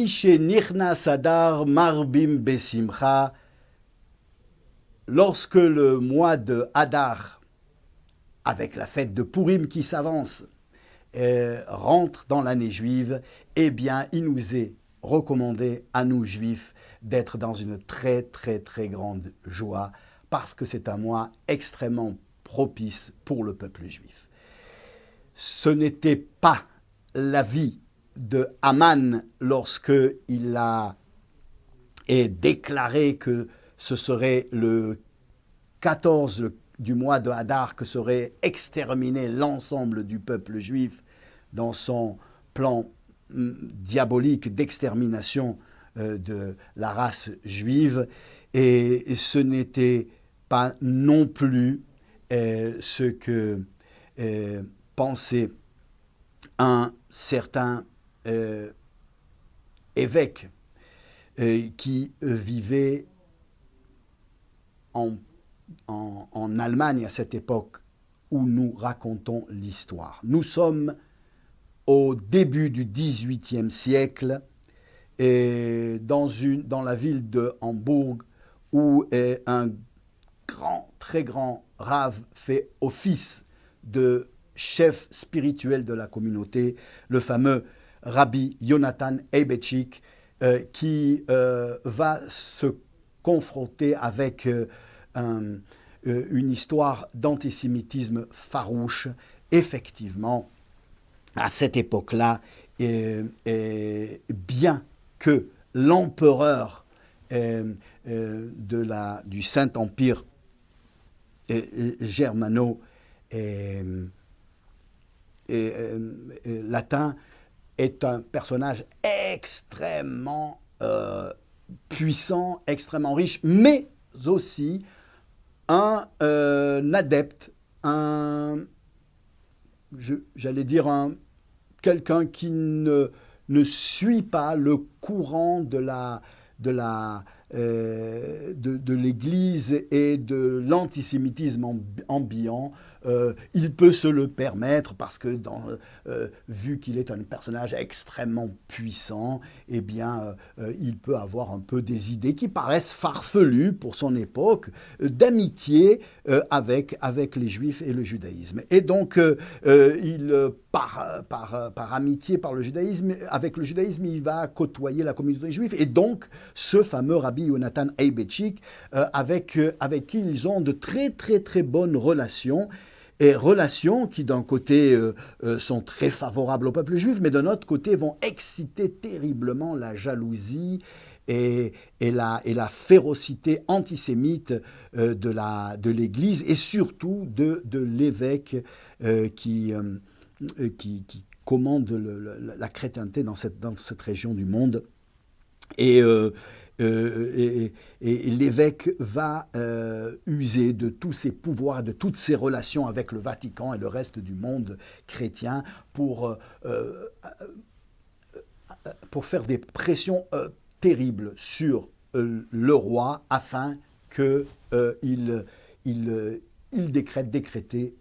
Mishe Nirnas Adar Marbim Besimcha, lorsque le mois de Hadar, avec la fête de Purim qui s'avance, rentre dans l'année juive, eh bien, il nous est recommandé à nous juifs d'être dans une très très très grande joie parce que c'est un mois extrêmement propice pour le peuple juif. Ce n'était pas l'avis de Haman lorsque il a déclaré que ce serait le 14 du mois de Hadar que serait exterminé l'ensemble du peuple juif dans son plan diabolique d'extermination de la race juive. Et ce n'était pas non plus ce que pensait un certain évêque qui vivait en Allemagne à cette époque où nous racontons l'histoire. Nous sommes au début du XVIIIe siècle et dans la ville de Hambourg où un très grand rave fait office de chef spirituel de la communauté, le fameux Rabbi Yonatan Eibetchik, qui va se confronter avec une histoire d'antisémitisme farouche. Effectivement, à cette époque-là, bien que l'empereur du Saint-Empire germano latin est un personnage extrêmement puissant, extrêmement riche, mais aussi un adepte, j'allais dire quelqu'un qui ne suit pas le courant de l'Église et de l'antisémitisme ambiant. Il peut se le permettre parce que vu qu'il est un personnage extrêmement puissant, eh bien, il peut avoir un peu des idées qui paraissent farfelues pour son époque, d'amitié avec les Juifs et le judaïsme. Et donc, par amitié avec le judaïsme, il va côtoyer la communauté juive. Et donc, ce fameux Rabbi Yonatan Eibetchik, avec qui ils ont de très très très bonnes relations, et relations qui d'un côté sont très favorables au peuple juif, mais d'un autre côté vont exciter terriblement la jalousie et la férocité antisémite de l'Église et surtout de l'évêque qui commande la chrétienté dans cette région du monde. Et l'évêque va user de tous ses pouvoirs, de toutes ses relations avec le Vatican et le reste du monde chrétien pour faire des pressions terribles sur le roi afin qu'il décrète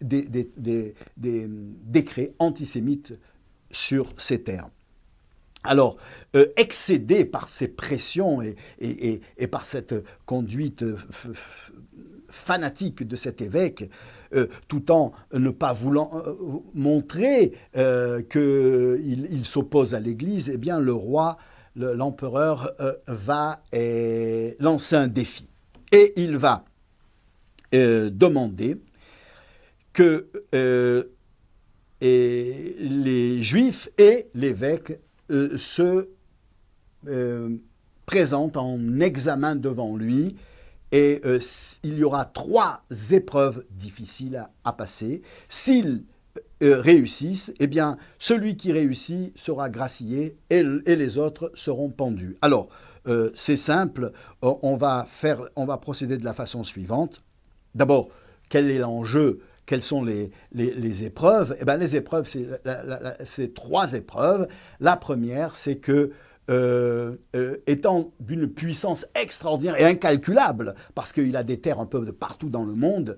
des décrets antisémites sur ces terres. Alors, excédé par ces pressions et par cette conduite fanatique de cet évêque, tout en ne pas voulant montrer qu'il s'oppose à l'Église, eh bien le roi, l'empereur, va lancer un défi. Et il va demander que les Juifs et l'évêque se présente en examen devant lui et il y aura 3 épreuves difficiles à passer. S'ils réussissent, eh bien, celui qui réussit sera gracié et les autres seront pendus. Alors, c'est simple, on va procéder de la façon suivante. D'abord, quel est l'enjeu ? Quelles sont les épreuves ? Eh bien, les épreuves, c'est 3 épreuves. La première, c'est que, étant d'une puissance extraordinaire et incalculable, parce qu'il a des terres un peu de partout dans le monde,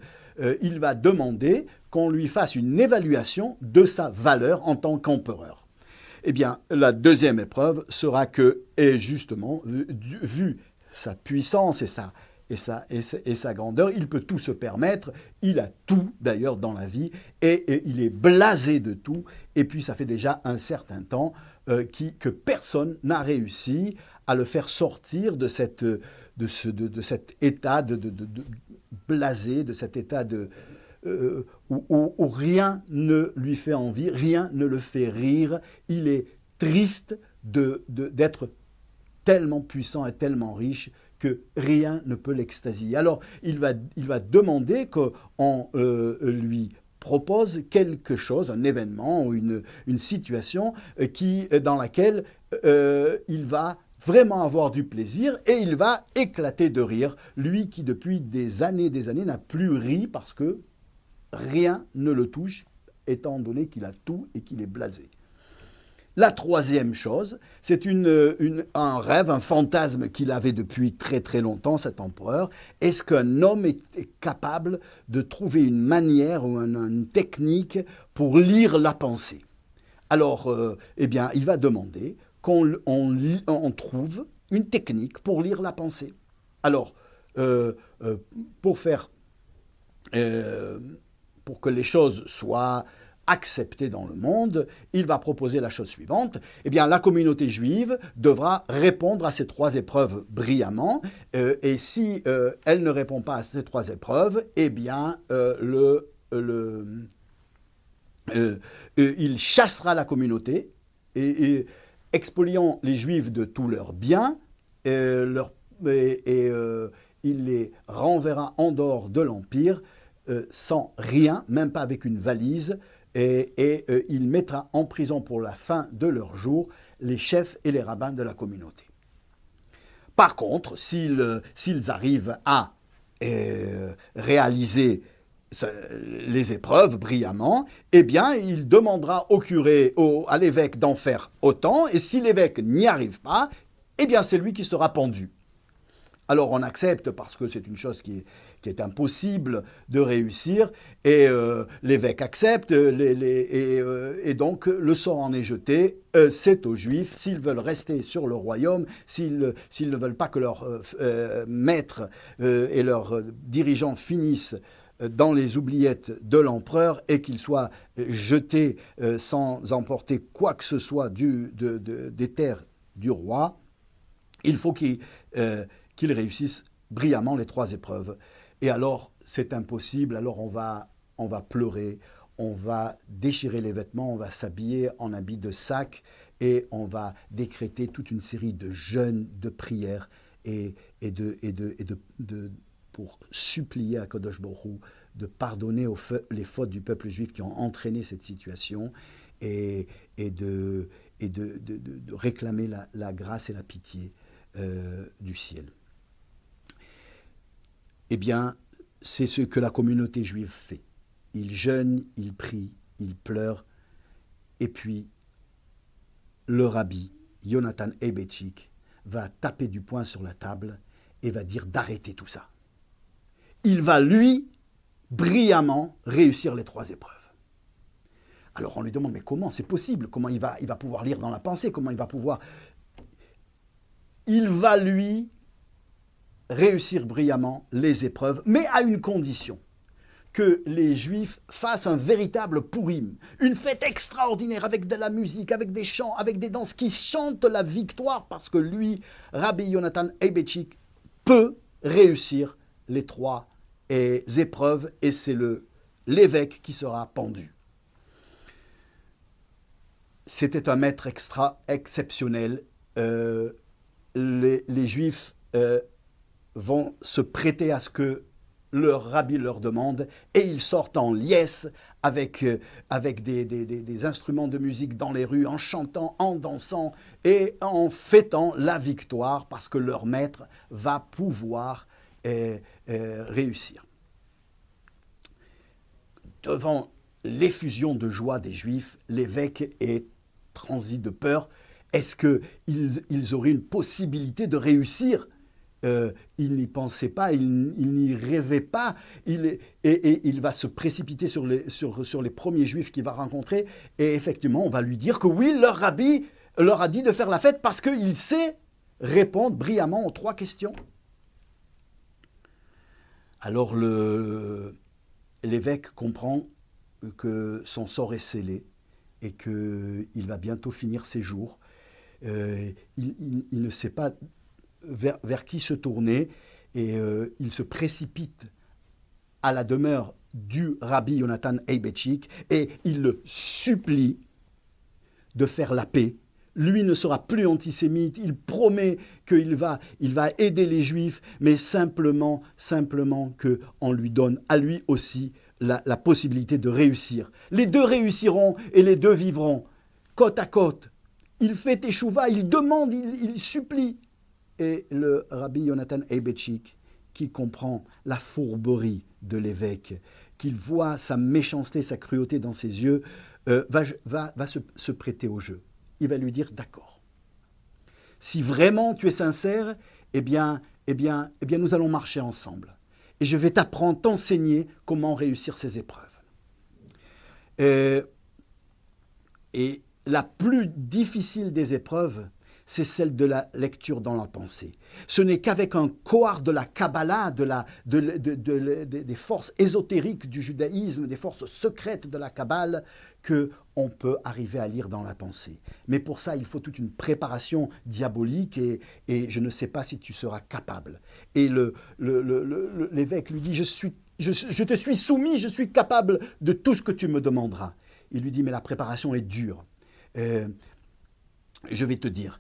il va demander qu'on lui fasse une évaluation de sa valeur en tant qu'empereur. Eh bien, la deuxième épreuve sera que, et justement, vu sa puissance et sa grandeur, il peut tout se permettre, il a tout d'ailleurs dans la vie, et il est blasé de tout, et puis ça fait déjà un certain temps que personne n'a réussi à le faire sortir de cet état de blasé, de cet état où rien ne lui fait envie, rien ne le fait rire. Il est triste d'être tellement puissant et tellement riche que rien ne peut l'extasier. Alors, il va demander qu'on lui propose quelque chose, un événement ou une situation dans laquelle il va vraiment avoir du plaisir et il va éclater de rire, lui qui depuis des années n'a plus ri parce que rien ne le touche, étant donné qu'il a tout et qu'il est blasé. La troisième chose, c'est un rêve, un fantasme qu'il avait depuis très très longtemps, cet empereur. Est-ce qu'un homme est capable de trouver une manière ou une technique pour lire la pensée? Alors, eh bien, il va demander qu'on trouve une technique pour lire la pensée. Alors, pour que les choses soient acceptées dans le monde, il va proposer la chose suivante. Eh bien, la communauté juive devra répondre à ces trois épreuves brillamment, et si elle ne répond pas à ces trois épreuves, eh bien, il chassera la communauté et expoliant les Juifs de tous leurs biens, il les renverra en dehors de l'Empire sans rien, même pas avec une valise, et il mettra en prison pour la fin de leur jour les chefs et les rabbins de la communauté. Par contre, s'ils arrivent à réaliser les épreuves brillamment, eh bien, il demandera au curé, à l'évêque d'en faire autant, et si l'évêque n'y arrive pas, eh bien, c'est lui qui sera pendu. Alors, on accepte parce que c'est une chose qui est impossible de réussir, et l'évêque accepte, et donc le sort en est jeté. C'est aux Juifs, s'ils veulent rester sur le royaume, s'ils ne veulent pas que leurs maîtres et leurs dirigeants finissent dans les oubliettes de l'empereur et qu'il soit jeté sans emporter quoi que ce soit des terres du roi, il faut qu'il réussisse brillamment les trois épreuves. Et alors, c'est impossible, alors on va pleurer, on va déchirer les vêtements, on va s'habiller en habit de sac et on va décréter toute une série de jeûnes, de prières pour supplier à Kadosh Baruch Hu de pardonner les fautes du peuple juif qui ont entraîné cette situation et de réclamer la grâce et la pitié du ciel. Eh bien, c'est ce que la communauté juive fait. Ils jeûnent, ils prient, ils pleurent, et puis le rabbi, Yonatan Ebetchik, va taper du poing sur la table et va dire d'arrêter tout ça. Il va, lui, brillamment réussir les trois épreuves. Alors on lui demande, mais comment c'est possible? Comment il va pouvoir lire dans la pensée? Comment il va pouvoir... Il va, lui, réussir brillamment les épreuves, mais à une condition, que les Juifs fassent un véritable Purim, une fête extraordinaire avec de la musique, avec des chants, avec des danses qui chantent la victoire, parce que lui, Rabbi Yonatan Ebetchik, peut réussir les trois épreuves, et c'est l'évêque qui sera pendu. C'était un maître exceptionnel. Les Juifs vont se prêter à ce que leur rabbi leur demande, et ils sortent en liesse avec des instruments de musique dans les rues, en chantant, en dansant et en fêtant la victoire, parce que leur maître va pouvoir réussir. Devant l'effusion de joie des Juifs, l'évêque est transi de peur. Est-ce qu'ils auraient une possibilité de réussir il n'y pensait pas, il n'y rêvait pas, et il va se précipiter sur les premiers juifs qu'il va rencontrer, et effectivement, on va lui dire que oui, leur rabbi leur a dit de faire la fête parce qu'il sait répondre brillamment aux 3 questions. Alors l'évêque comprend que son sort est scellé et qu'il va bientôt finir ses jours. Il ne sait pas vers qui se tourner et il se précipite à la demeure du rabbi Jonathan Eibetchik et il le supplie de faire la paix. Lui ne sera plus antisémite, il promet qu'il va aider les Juifs, mais simplement qu'on lui donne à lui aussi la possibilité de réussir. Les 2 réussiront et les 2 vivront côte à côte. Il fait teshuva, il demande, il supplie. Et le rabbi Jonathan Eibetchik, qui comprend la fourberie de l'évêque, qu'il voit sa méchanceté, sa cruauté dans ses yeux, va se prêter au jeu. Il va lui dire, d'accord, si vraiment tu es sincère, eh bien, nous allons marcher ensemble. Et je vais t'apprendre, t'enseigner comment réussir ces épreuves. Et la plus difficile des épreuves, c'est celle de la lecture dans la pensée. Ce n'est qu'avec un kohar de la Kabbalah, des forces ésotériques du judaïsme, des forces secrètes de la Kabbale, qu'on peut arriver à lire dans la pensée. Mais pour ça, il faut toute une préparation diabolique et je ne sais pas si tu seras capable. Et l'évêque lui dit, je te suis soumis, je suis capable de tout ce que tu me demanderas. Il lui dit, mais la préparation est dure. Je vais te dire,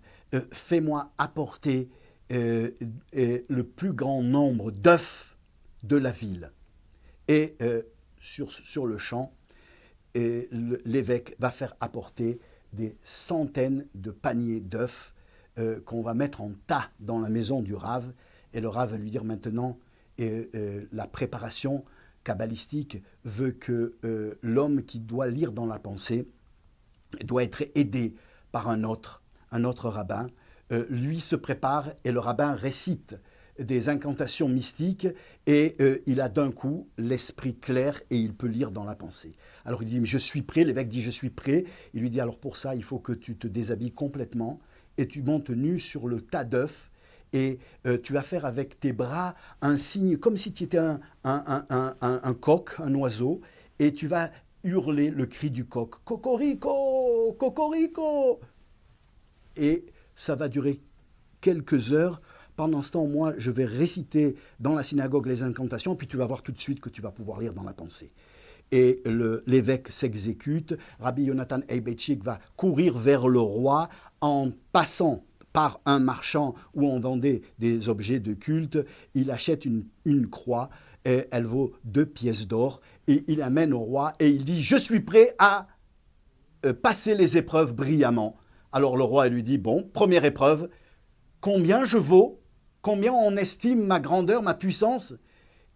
fais-moi apporter le plus grand nombre d'œufs de la ville. Et sur le champ, l'évêque va faire apporter des centaines de paniers d'œufs qu'on va mettre en tas dans la maison du Rav. Et le Rav va lui dire maintenant, la préparation kabbalistique veut que l'homme qui doit lire dans la pensée doit être aidé par un autre rabbin. Lui se prépare et le rabbin récite des incantations mystiques et il a d'un coup l'esprit clair et il peut lire dans la pensée. Alors il dit, mais je suis prêt, l'évêque dit, je suis prêt. Il lui dit, alors pour ça, il faut que tu te déshabilles complètement et tu montes nu sur le tas d'œufs et tu vas faire avec tes bras un signe comme si tu étais un coq, un oiseau, et tu vas hurler le cri du coq, « Cocorico, cocorico !» Et ça va durer quelques heures. Pendant ce temps, moi, je vais réciter dans la synagogue les incantations, puis tu vas voir tout de suite que tu vas pouvoir lire dans la pensée. Et l'évêque s'exécute. Rabbi Jonathan Eibetchik va courir vers le roi en passant par un marchand où on vendait des objets de culte. Il achète une croix, et elle vaut 2 pièces d'or, et il amène au roi et il dit « Je suis prêt à passer les épreuves brillamment ». Alors le roi lui dit « Bon, première épreuve, combien je vaux ? Combien on estime ma grandeur, ma puissance ?»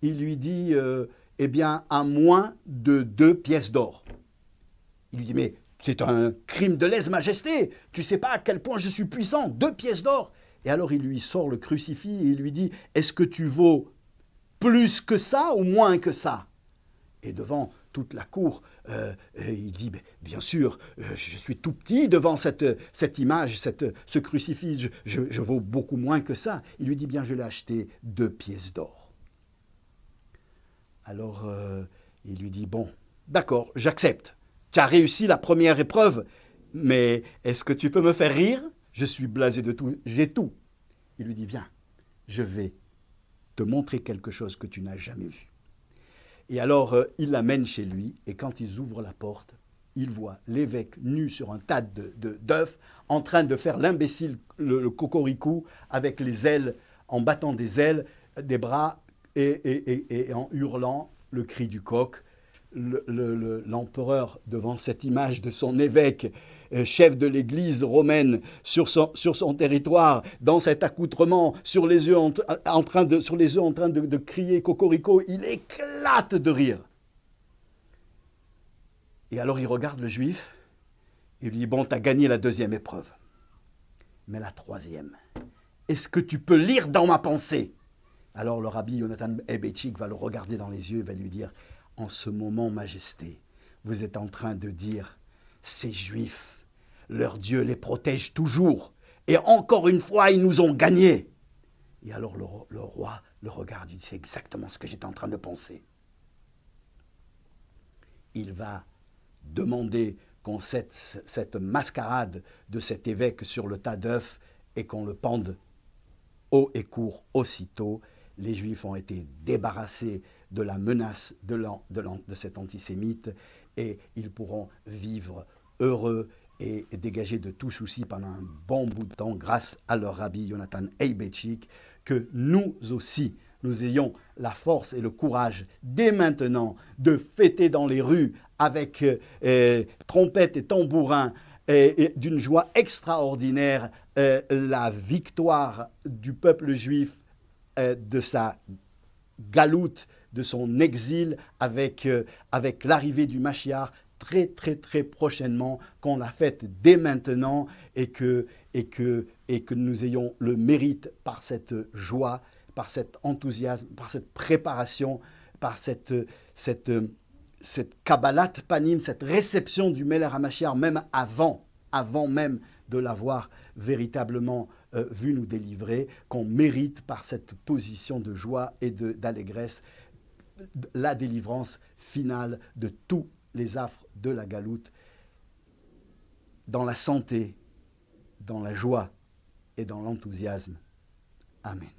Il lui dit « Eh bien, à moins de 2 pièces d'or. » Il lui dit « Mais c'est un crime de lèse-majesté, tu ne sais pas à quel point je suis puissant, 2 pièces d'or. » Et alors il lui sort le crucifix et il lui dit « Est-ce que tu vaux plus que ça ou moins que ça ?» Et devant toute la cour, il dit, bien sûr, je suis tout petit devant cette image, ce crucifix, je vaux beaucoup moins que ça. Il lui dit, bien, je l'ai acheté 2 pièces d'or. Alors, il lui dit, bon, d'accord, j'accepte. Tu as réussi la première épreuve, mais est-ce que tu peux me faire rire? Je suis blasé de tout, j'ai tout. Il lui dit, viens, je vais te montrer quelque chose que tu n'as jamais vu. Et alors, il l'amène chez lui, et quand ils ouvrent la porte, il voit l'évêque nu sur un tas d'œufs, en train de faire l'imbécile, le cocorico, avec les ailes, en battant des ailes, des bras, et en hurlant le cri du coq. L'empereur, devant cette image de son évêque, chef de l'église romaine sur son territoire, dans cet accoutrement, sur les yeux en train de crier cocorico, il éclate de rire. Et alors il regarde le juif, il lui dit, bon, t'as gagné la 2e épreuve, mais la 3e, est-ce que tu peux lire dans ma pensée? Alors le rabbi Yonatan Ebetchik va le regarder dans les yeux et va lui dire, en ce moment, Majesté, vous êtes en train de dire, ces Juifs, leur Dieu les protège toujours, et encore une fois, ils nous ont gagnés. Et alors le roi le regarde, il dit, c'est exactement ce que j'étais en train de penser. Il va demander qu'on cette mascarade de cet évêque sur le tas d'œufs et qu'on le pende haut et court aussitôt. Les Juifs ont été débarrassés de la menace de cet antisémite et ils pourront vivre heureux et dégagés de tout souci pendant un bon bout de temps grâce à leur rabbi Yonatan Ebetchik, que nous aussi, nous ayons la force et le courage dès maintenant de fêter dans les rues avec trompettes et tambourins et d'une joie extraordinaire la victoire du peuple juif de sa galoute, de son exil avec l'arrivée du Mashiach très très très prochainement, qu'on la fête dès maintenant et que nous ayons le mérite par cette joie, par cet enthousiasme, par cette préparation, par cette Kabbalat Panim, cette réception du Melech HaMashiach, même avant même de l'avoir véritablement vu nous délivrer, qu'on mérite par cette position de joie et d'allégresse la délivrance finale de tous les affres de la galoute, dans la santé, dans la joie et dans l'enthousiasme. Amen.